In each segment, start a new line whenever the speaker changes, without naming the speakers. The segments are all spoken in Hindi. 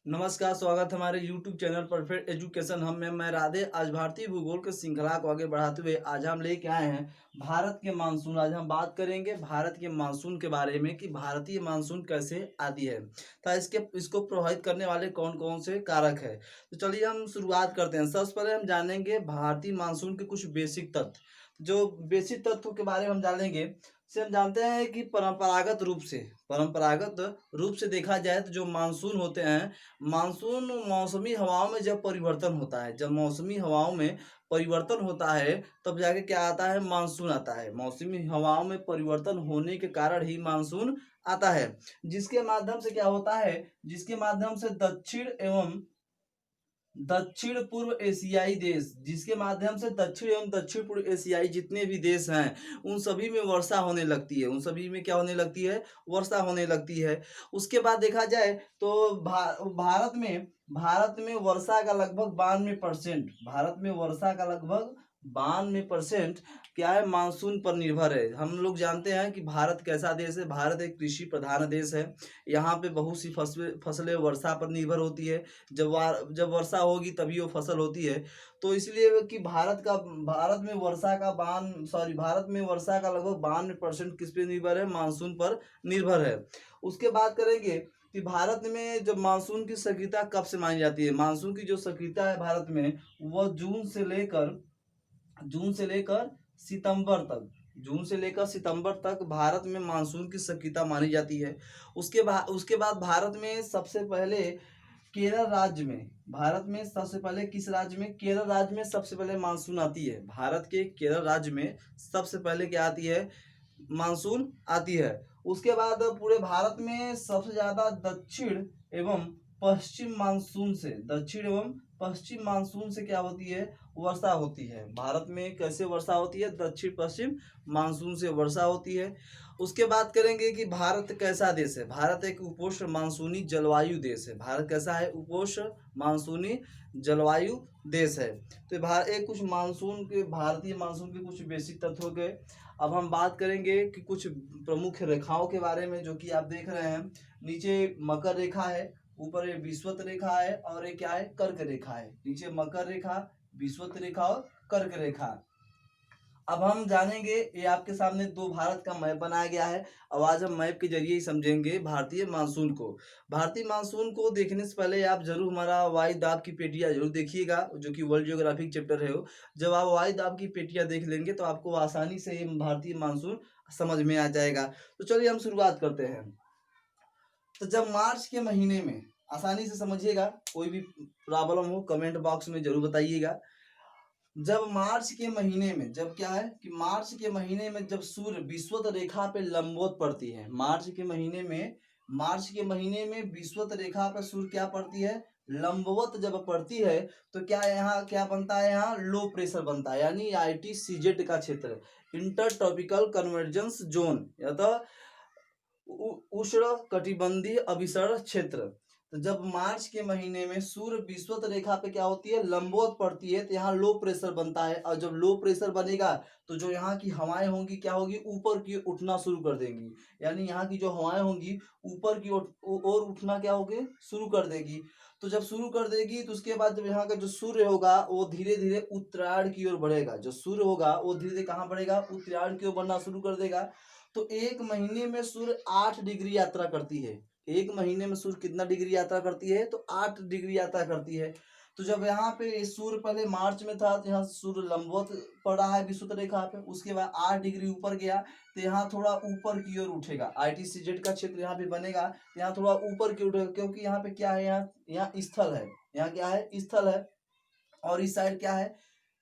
नमस्कार, स्वागत है हमारे यूट्यूब चैनल परफेक्ट एजुकेशन। मैं राधे। आज भारतीय भूगोल के श्रृंखला को आगे बढ़ाते हुए आज हम लेके आए हैं भारत के मानसून। आज हम बात करेंगे भारत के मानसून के बारे में कि भारतीय मानसून कैसे आती है तथा इसको प्रभावित करने वाले कौन कौन से कारक है। तो चलिए हम शुरुआत करते हैं। सबसे पहले हम जानेंगे भारतीय मानसून के कुछ बेसिक तथ्य। जो बेसिक तथ्यों के बारे में हम जानेंगे से हम जानते हैं कि परंपरागत रूप से देखा जाए तो जो मानसून होते हैं, मानसून मौसमी हवाओं में जब परिवर्तन होता है, जब मौसमी हवाओं में परिवर्तन होता है तब जाके क्या आता है, मानसून आता है। मौसमी हवाओं में परिवर्तन होने के कारण ही मानसून आता है, जिसके माध्यम से क्या होता है, जिसके माध्यम से दक्षिण पूर्व एशियाई देश, जिसके माध्यम से दक्षिण एवं दक्षिण पूर्व एशियाई जितने भी देश हैं उन सभी में वर्षा होने लगती है। उन सभी में क्या होने लगती है, वर्षा होने लगती है। उसके बाद देखा जाए तो भारत में वर्षा का लगभग 92%, भारत में वर्षा का लगभग 92% क्या है, मानसून पर निर्भर है। हम लोग जानते हैं कि भारत कैसा देश है, भारत एक कृषि प्रधान देश है। यहाँ पे बहुत सी फसलें वर्षा पर निर्भर होती है। जब वर्षा होगी तभी वो फसल होती है। तो इसलिए कि भारत में वर्षा का लगभग 92% किस पे निर्भर है, मानसून पर निर्भर है। उसके बाद करेंगे कि भारत में जब मानसून की सक्रियता कब से मानी जाती है। मानसून की जो सक्रियता है भारत में, वह जून से लेकर सितंबर तक भारत में मानसून की सक्रियता मानी जाती है। उसके बाद भारत में सबसे पहले किस राज्य में, केरल राज्य में सबसे पहले मानसून आती है। भारत के केरल राज्य में सबसे पहले क्या आती है, मानसून आती है। उसके बाद पूरे भारत में सबसे ज्यादा दक्षिण एवं पश्चिम मानसून से क्या होती है, वर्षा होती है। भारत में कैसे वर्षा होती है, दक्षिण पश्चिम मानसून से वर्षा होती है। उसके बाद करेंगे कि भारत कैसा देश है। भारत एक उपोष्ण मानसूनी जलवायु देश है। भारत कैसा है, उपोष्ण मानसूनी जलवायु देश है। तो कुछ भारतीय मानसून के कुछ बेसिक तथ्य हो गए। अब हम बात करेंगे कि कुछ प्रमुख रेखाओं के बारे में, जो कि आप देख रहे हैं। नीचे मकर रेखा है, ऊपर ये विषुवत रेखा है और ये क्या है, कर्क रेखा है। नीचे मकर रेखा, विषुवत रेखा और कर्क रेखा। अब हम जानेंगे, ये आपके सामने दो भारत का मैप बनाया गया है। अब आज हम मैप के जरिए ही समझेंगे भारतीय मानसून को। भारतीय मानसून को देखने से पहले आप जरूर हमारा वायु दाब की पेटियां जरूर देखिएगा, जो कि वर्ल्ड जियोग्राफिक चैप्टर है वो। जब आप वायु दाब की पेटियां देख लेंगे तो आपको आसानी से ये भारतीय मानसून समझ में आ जाएगा। तो चलिए हम शुरुआत करते हैं। तो जब मार्च के महीने में, आसानी से समझिएगा, कोई भी प्रॉब्लम हो कमेंट बॉक्स में जरूर बताइएगा। जब मार्च के महीने में, जब क्या है कि मार्च के महीने में जब सूर्य विषुवत रेखा पे लंबवत पड़ती है, मार्च के महीने में विषुवत रेखा पे सूर्य क्या पड़ती है, लंबवत जब पड़ती है, तो क्या यहाँ क्या बनता है, यहाँ लो प्रेशर बनता है, यानी ITCZ का क्षेत्र, इंटर ट्रॉपिकल कन्वर्जेंस जोन, या तो उष्ण कटिबंधीय अभिसरण क्षेत्र। तो जब मार्च के महीने में सूर्य विषुवत रेखा पे क्या होती है, लंबवत पड़ती है, तो यहाँ लो प्रेशर बनता है। और जब लो प्रेशर बनेगा तो जो यहाँ की हवाएं होंगी क्या होगी, ऊपर की उठना शुरू कर देंगी। यानी यहाँ की जो हवाएं होंगी ऊपर की ओर उठना क्या होगी, शुरू कर देगी। तो जब शुरू कर देगी तो उसके बाद जब यहाँ का जो सूर्य होगा वो धीरे धीरे उत्तरायण की ओर बढ़ेगा। जो सूर्य होगा वो धीरे धीरे कहाँ बढ़ेगा, उत्तरायण की ओर बढ़ना शुरू कर देगा। तो एक महीने में सूर्य 8 डिग्री यात्रा करती है। एक महीने में सूर्य कितना डिग्री यात्रा करती है, तो 8 डिग्री यात्रा करती है। तो जब यहाँ पे सूर्य पहले मार्च में था तो यहाँ सूर्य लंबवत पड़ रहा है विषुवत रेखा पे, उसके बाद 8 डिग्री ऊपर गया तो यहाँ थोड़ा ऊपर की ओर उठेगा। ITCZ का क्षेत्र यहाँ पे बनेगा, यहाँ थोड़ा ऊपर की उठेगा, क्योंकि यहाँ पे क्या है, यहाँ स्थल है, यहाँ क्या है, स्थल है। और इस साइड क्या है,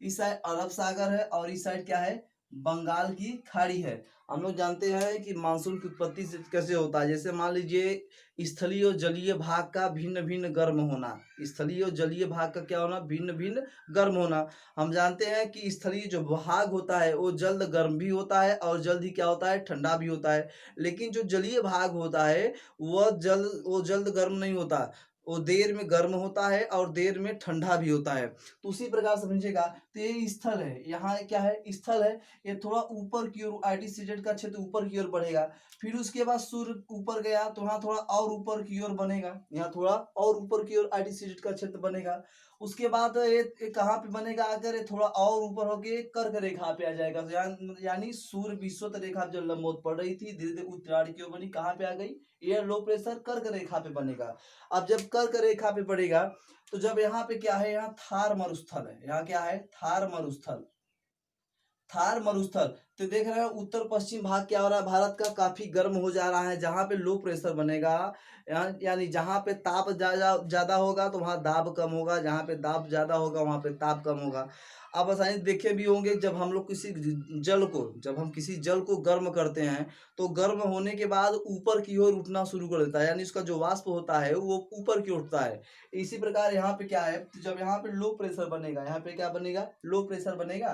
इस साइड अरब सागर है और इस साइड क्या है, बंगाल की खाड़ी है। हम लोग जानते हैं कि मानसून की उत्पत्ति से कैसे होता है। जैसे मान लीजिए स्थलीय और जलीय भाग का भिन्न भिन्न गर्म होना, स्थलीय और जलीय भाग का क्या होना, भिन्न भिन्न गर्म होना। हम जानते हैं कि स्थलीय जो भाग होता है वो जल्द गर्म भी होता है और जल्द ही क्या होता है, ठंडा भी होता है। लेकिन जो जलीय भाग होता है वो जल्द गर्म नहीं होता। वो देर में गर्म होता है और देर में ठंडा भी होता है। तो उसी प्रकार समझिएगा, तो ये स्थल है, यहाँ क्या है, स्थल है। ये थोड़ा ऊपर की ओर एंटीसीडेंट का क्षेत्र ऊपर की ओर बढ़ेगा। फिर उसके बाद सूर्य ऊपर गया तो यहाँ थोड़ा और ऊपर की ओर बनेगा, यहाँ थोड़ा और ऊपर की ओर एंटीसीडेंट का क्षेत्र बनेगा। उसके बाद ये कहाँ पे बनेगा, अगर ये थोड़ा और ऊपर होके कर्क रेखा पे आ जाएगा, तो यानी सूर्य विषुवत रेखा जो लंबवत पड़ रही थी धीरे धीरे उत्तरायण की ओर बनी, कहाँ पे आ गई, एयर लो प्रेशर कर्क रेखा पे बनेगा। अब जब कर्क रेखा पे पड़ेगा तो जब यहाँ पे क्या है, यहाँ थार मरुस्थल है, यहाँ क्या है, थार मरुस्थल। थार मरुस्थल, तो देख रहे हैं उत्तर पश्चिम भाग क्या हो रहा है, भारत का काफी गर्म हो जा रहा है। जहां पे लो प्रेशर बनेगा, यानी जहां पे ताप ज्यादा होगा तो वहां दाब कम होगा, जहां पे दाब ज्यादा होगा वहां पे ताप कम होगा। आप आसानी से देखे भी होंगे, जब हम लोग जब हम किसी जल को गर्म करते हैं तो गर्म होने के बाद ऊपर की ओर उठना शुरू कर देता है, यानी उसका जो वाष्प होता है वो ऊपर की ओर उठता है। इसी प्रकार यहाँ पे क्या है, तो जब यहाँ पे लो प्रेशर बनेगा, यहाँ पे क्या बनेगा, लो प्रेशर बनेगा।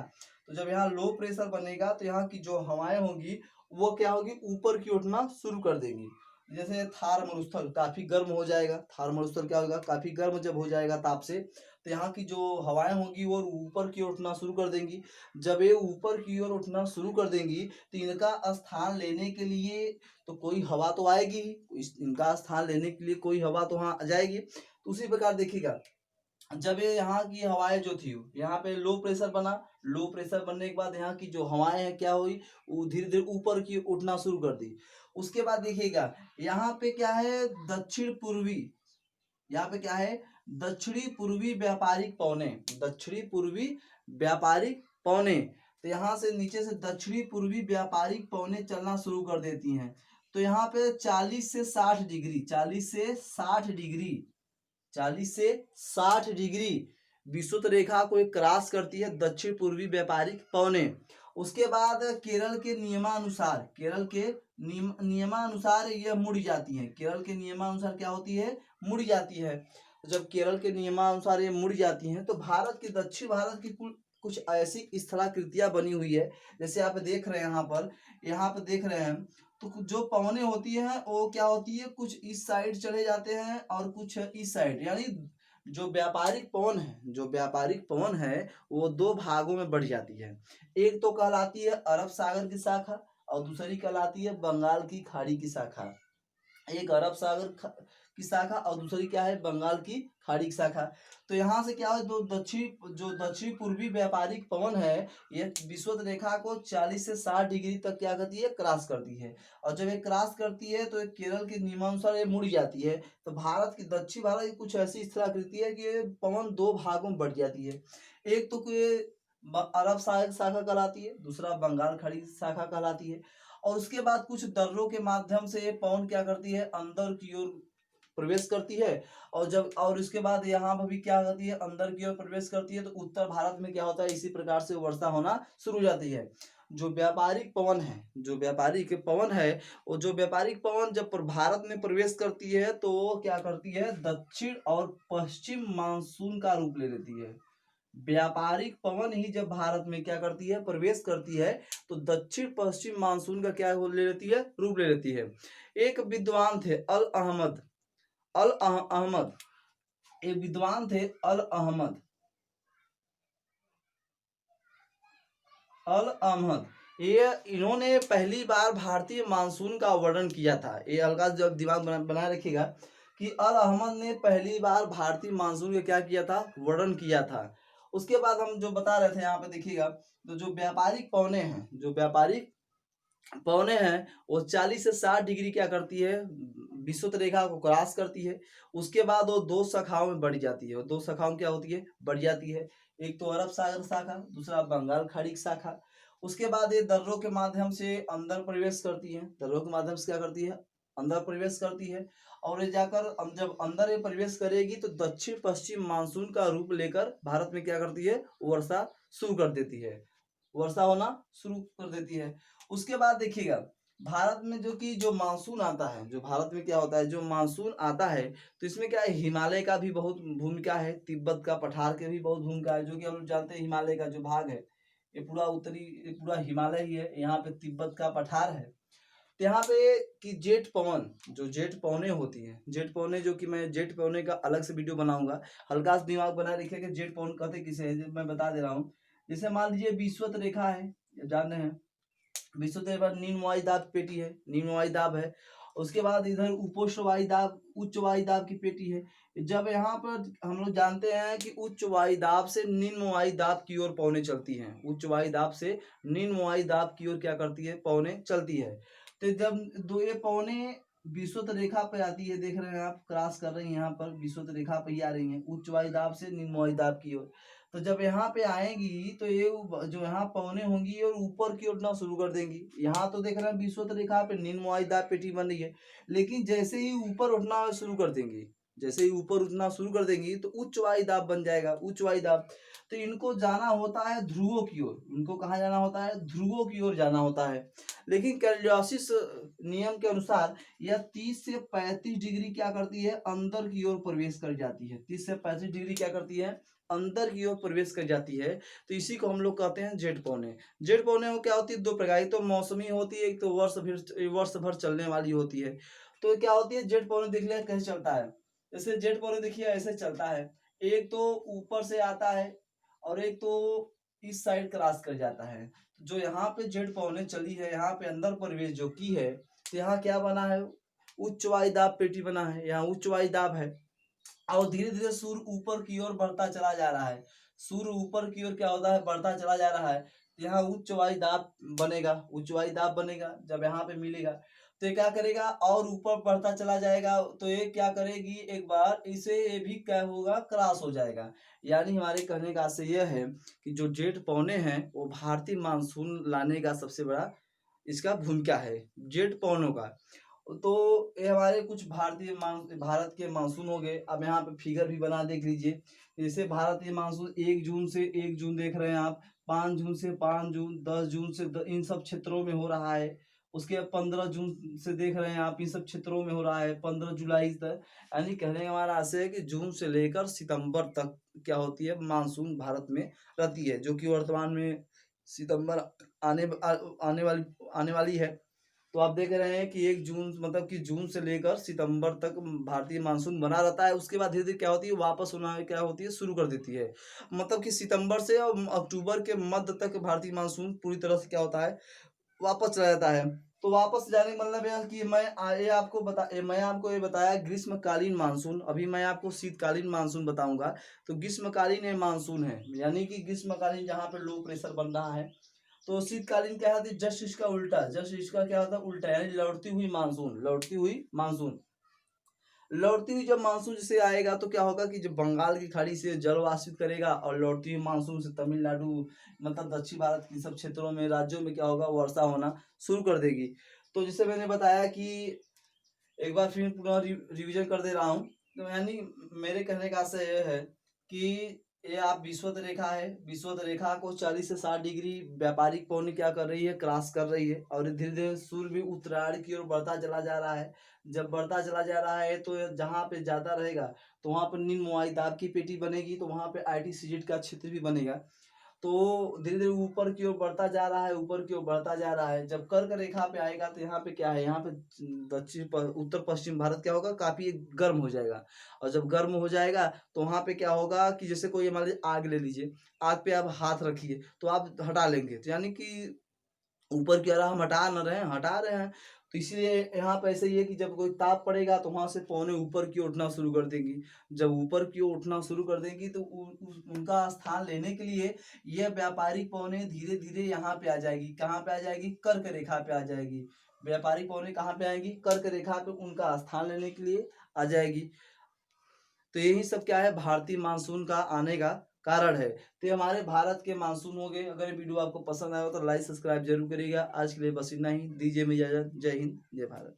तो जब यहाँ लो प्रेशर बनेगा तो यहाँ की जो हवाएं होंगी वो क्या होगी, ऊपर की उठना शुरू कर देंगी। जैसे थार मरुस्थल काफी गर्म हो जाएगा, थार मरुस्थल क्या होगा, काफी गर्म जब हो जाएगा ताप से, तो यहाँ की जो हवाएं होंगी वो ऊपर की ओर उठना शुरू कर देंगी। जब ये ऊपर की ओर उठना शुरू कर देंगी तो इनका स्थान लेने के लिए तो कोई हवा तो आएगी ही, इनका स्थान लेने के लिए कोई हवा तो वहां आ जाएगी। तो उसी प्रकार देखिएगा, जब ये यहाँ की हवाएं जो थी, यहाँ पे लो प्रेशर बना, लो प्रेशर बनने के बाद यहाँ की जो हवाएं हैं क्या हुई, वो धीरे धीरे ऊपर की उठना शुरू कर दी। उसके बाद देखिएगा यहाँ पे क्या है, दक्षिण पूर्वी, यहाँ पे क्या है, दक्षिणी पूर्वी व्यापारिक पवने, दक्षिणी पूर्वी व्यापारिक पवने। तो यहाँ से नीचे से दक्षिणी पूर्वी व्यापारिक पवने चलना शुरू कर देती हैं। तो यहाँ पे 40 से 60 डिग्री, 40 से 60 डिग्री, 40 से 60 डिग्री विषुवत रेखा को एक क्रॉस करती है दक्षिण पूर्वी व्यापारिक पवने। उसके बाद केरल के नियमानुसार, केरल के नियमानुसार यह मुड़ जाती है, केरल के नियमानुसार क्या होती है, मुड़ जाती है। जब केरल के नियमानुसार ये मुड़ जाती हैं तो भारत की, दक्षिण भारत की कुछ ऐसी स्थलाकृतियां बनी हुई है। जैसे आप देख रहे हैं यहाँ पर देख रहे हैं, तो जो पवने होती हैं वो क्या होती है, कुछ इस साइड चले जाते हैं और कुछ इस साइड, यानी जो व्यापारिक पवन है, जो व्यापारिक पवन है वो दो भागों में बढ़ जाती है। एक तो कहलाती है अरब सागर की शाखा और दूसरी कहलाती है बंगाल की खाड़ी की शाखा। एक अरब सागर की शाखा और दूसरी क्या है, बंगाल की खाड़ी की शाखा। तो यहाँ से क्या है, जो दक्षिण पूर्वी व्यापारिक पवन है ये विषुवत रेखा को 40 से 60 डिग्री तक क्या करती है, क्रॉस करती है। और जब ये क्रॉस करती है तो केरल के नियमानुसार ये मुड़ जाती है। तो भारत की, दक्षिण भारत की कुछ ऐसी स्थलाकृति है कि ये पवन दो भागों में बढ़ जाती है। एक तो ये अरब सागर शाखा कहलाती है, दूसरा बंगाल खाड़ी शाखा कहलाती है। और उसके बाद कुछ दर्रों के माध्यम से पवन क्या करती है, अंदर की ओर प्रवेश करती है। और इसके बाद यहाँ पर भी क्या करती है, अंदर की ओर प्रवेश करती है। तो उत्तर भारत में क्या होता है, इसी प्रकार से वर्षा होना शुरू हो जाती है। जो व्यापारिक पवन है, जो व्यापारिक पवन है, वो जो व्यापारिक पवन जब भारत में प्रवेश करती है तो वो क्या करती है, दक्षिण और पश्चिम मानसून का रूप ले लेती है। व्यापारिक पवन ही जब भारत में क्या करती है, प्रवेश करती है, तो दक्षिण पश्चिम मानसून का क्या ले लेती है, रूप ले लेती है। एक विद्वान थे अल अहमद, एक विद्वान थे अल अहमद, ये इन्होंने पहली बार भारतीय मानसून का वर्णन किया था। ये हल्का जब दिमाग बनाए रखिएगा कि अल अहमद ने पहली बार भारतीय मानसून का क्या किया था, वर्णन किया था। उसके बाद हम जो बता रहे थे यहाँ पे देखिएगा, तो जो व्यापारिक पवने हैं, जो व्यापारिक पवने हैं वो 40 से 60 डिग्री क्या करती है, विषुवत रेखा को क्रॉस करती है। उसके बाद वो दो शाखाओं में बढ़ जाती है, वो दो शाखाओं क्या होती है, बढ़ जाती है। एक तो अरब सागर शाखा, दूसरा बंगाल खाड़ी की शाखा। उसके बाद ये दर्रों के माध्यम से अंदर प्रवेश करती है, दर्रों के माध्यम से क्या करती है, अंदर प्रवेश करती है। और ये जाकर जब अंदर ये प्रवेश करेगी तो दक्षिण पश्चिम मानसून का रूप लेकर भारत में क्या करती है, वर्षा शुरू कर देती है, वर्षा होना शुरू कर देती है। उसके बाद देखिएगा भारत में जो मानसून आता है, जो भारत में क्या होता है, जो मानसून आता है तो इसमें क्या है, हिमालय का भी बहुत भूमिका है, तिब्बत का पठार के भी बहुत भूमिका है। जो कि हम लोग जानते हैं हिमालय का जो भाग है ये पूरा उत्तरी, ये पूरा हिमालय ही है, यहाँ पे तिब्बत का पठार है। तो यहाँ पे कि जेठ पवन, जो जेठ पवने होती हैं, जेठ पवने, जो कि मैं जेठ पवने का अलग से वीडियो बनाऊंगा। हल्का सा दिमाग बनाए रखिए कि जेठ पवन कहते किसे हैं, मैं बता दे रहा हूँ। जैसे मान लीजिए विषुवत रेखा है, जान रहे हैं विषुवत रेखा निम्न वायुदाब पेटी है, निम्न वायुदाब है। उसके बाद इधर उपोष्ण वायुदाब, उच्च वायुदाब की पेटी है। जब यहाँ पर हम लोग जानते हैं कि उच्च वायुदाब से निम्न वायुदाब की ओर पवनें चलती हैं, उच्च वायुदाब से निम्न वायुदाब की ओर क्या करती है, पवनें चलती है। तो जब दो ये पवनें विषुवत रेखा पे आती है, देख रहे हैं आप क्रॉस कर रही हैं यहाँ पर, विषुवत रेखा पे ही आ रही हैं उच्च वायुदाब से निम्न वायुदाब की ओर। तो जब यहाँ पे आएंगी तो ये जो यहाँ पवनें होंगी और ऊपर की ओर उठना शुरू कर देंगी। यहाँ तो देख रहे हैं विषुवत रेखा पे निम्न वायुदाब पेटी बन रही है, लेकिन जैसे ही ऊपर उठना शुरू कर देंगी, जैसे ही ऊपर उठना शुरू कर देंगी तो उच्च वायुदाब बन जाएगा, उच्च वायुदाब। तो इनको जाना होता है ध्रुवों की ओर, इनको कहाँ जाना होता है, ध्रुवों की ओर जाना होता है। लेकिन कैलियोसिस नियम के अनुसार यह 30 से 35 डिग्री क्या करती है, अंदर की ओर प्रवेश कर जाती है। 30 से 35 डिग्री क्या करती है, अंदर की ओर प्रवेश कर जाती है। तो इसी को हम लोग कहते हैं जेठ पौने। जेठ पौने को क्या होती है, दो प्रकार, एक तो मौसमी होती है, एक तो वर्ष भर चलने वाली होती है। तो क्या होती है जेठ पौने, देख लिया कैसे चलता है। जैसे जेठ पौने देखिए ऐसे चलता है, एक तो ऊपर से आता है और एक तो इस साइड क्रॉस कर जाता है। जो यहाँ पे जेठ पौने चली है, यहाँ पे अंदर प्रवेश जो की है, तो यहाँ क्या बना है, उच्च वायुदाब पेटी बना है, यहाँ उच्च वायुदाब है। और धीरे धीरे सूर्य ऊपर की ओर बढ़ता चला जा रहा है, सूर्य ऊपर की ओर क्या होता है, बढ़ता चला जा रहा है। तो यहाँ उच्च वायुदाब बनेगा, उच्च वायुदाब बनेगा जब यहाँ पे मिलेगा तो ये क्या करेगा, और ऊपर बढ़ता चला जाएगा। तो ये क्या करेगी, एक बार इसे ये भी क्या होगा, क्रॉस हो जाएगा। यानी हमारे कहने का आशय यह है कि जो जेठ पौने हैं वो भारतीय मानसून लाने का सबसे बड़ा इसका भूमिका है, जेठ पौनों का। तो ये हमारे कुछ भारत के मानसून हो गए। अब यहाँ पे फिगर भी बना देख लीजिए। जैसे भारतीय मानसून 1 जून से 1 जून देख रहे हैं आप, 5 जून से 5 जून, 10 जून से इन सब क्षेत्रों में हो रहा है। उसके 15 जून से देख रहे हैं आप, इन सब क्षेत्रों में हो रहा है, 15 जुलाई तक। यानी कहने का हमारा आशय है कि जून से लेकर सितंबर तक क्या होती है, मानसून भारत में रहती है, जो कि वर्तमान में सितंबर आने वाली है। तो आप देख रहे हैं कि 1 जून मतलब कि जून से लेकर सितंबर तक भारतीय मानसून बना रहता है। उसके बाद धीरे धीरे क्या होती है, वापस होना क्या होती है, शुरू कर देती है। मतलब कि सितंबर से और अक्टूबर के मध्य तक भारतीय मानसून पूरी तरह से क्या होता है, वापस चला जाता है। तो वापस जाने का मतलब यह कि मैं आपको ये बताया ग्रीष्मकालीन मानसून। अभी मैं आपको शीतकालीन मानसून बताऊंगा। तो ग्रीष्मकालीन ये मानसून है, यानी कि ग्रीष्मकालीन जहाँ पे लो प्रेशर बन रहा है। तो शीतकालीन क्या होती है, जस्ट इसका उल्टा, जस्ट इसका क्या होता है, उल्टा, यानी लौटती हुई मानसून, लौटती हुई मानसून। लौटती हुई जब मानसून जैसे आएगा तो क्या होगा कि जब बंगाल की खाड़ी से जल वाष्पित करेगा और लौटती हुई मानसून से तमिलनाडु मतलब दक्षिण भारत के सब क्षेत्रों में, राज्यों में क्या होगा, वर्षा होना शुरू कर देगी। तो जैसे मैंने बताया कि एक बार फिर पुनः रिवीजन कर दे रहा हूँ। तो यानी मेरे कहने का आशय यह है कि ये आप विषुवत रेखा है, विषुवत रेखा को 40 से 60 डिग्री व्यापारिक कोण क्या कर रही है, क्रॉस कर रही है। और धीरे धीरे सूर्य भी उत्तरायण की ओर बढ़ता चला जा रहा है। जब बढ़ता चला जा रहा है तो जहाँ पे ज्यादा रहेगा तो वहां पर निम्न वायुदाब की पेटी बनेगी, तो वहां पे ITCZ का क्षेत्र भी बनेगा। तो धीरे धीरे ऊपर की ओर बढ़ता जा रहा है, ऊपर की ओर बढ़ता जा रहा है। जब कर्क रेखा पे आएगा तो यहाँ पे क्या है, यहाँ पे उत्तर पश्चिम भारत क्या होगा, काफी गर्म हो जाएगा। और जब गर्म हो जाएगा तो वहां पे क्या होगा कि जैसे कोई मान लीजिए आग ले लीजिए, आग पे आप हाथ रखिए तो आप हटा लेंगे, तो यानी कि ऊपर की ओर हम हटा न रहे हैं, हटा रहे हैं। तो इसीलिए यहाँ पे ऐसे ही है कि जब कोई ताप पड़ेगा तो वहां से पौने ऊपर की ओर उठना शुरू कर देंगी। जब ऊपर की ओर उठना शुरू कर देंगी तो उनका स्थान लेने के लिए यह व्यापारिक पौने धीरे धीरे यहाँ पे आ जाएगी। कहाँ पे आ जाएगी, कर्क रेखा पे आ जाएगी। व्यापारिक पौने कहाँ पे आएगी, कर्क रेखा पे उनका स्थान लेने के लिए आ जाएगी। तो यही सब क्या है, भारतीय मानसून का आने का कारण है। तो ये हमारे भारत के मानसून हो गए। अगर ये वीडियो आपको पसंद आया हो तो लाइक सब्सक्राइब जरूर करिएगा। आज के लिए बस इतना ही, दीजिए मुझे इजाजत। जय हिंद, जय भारत।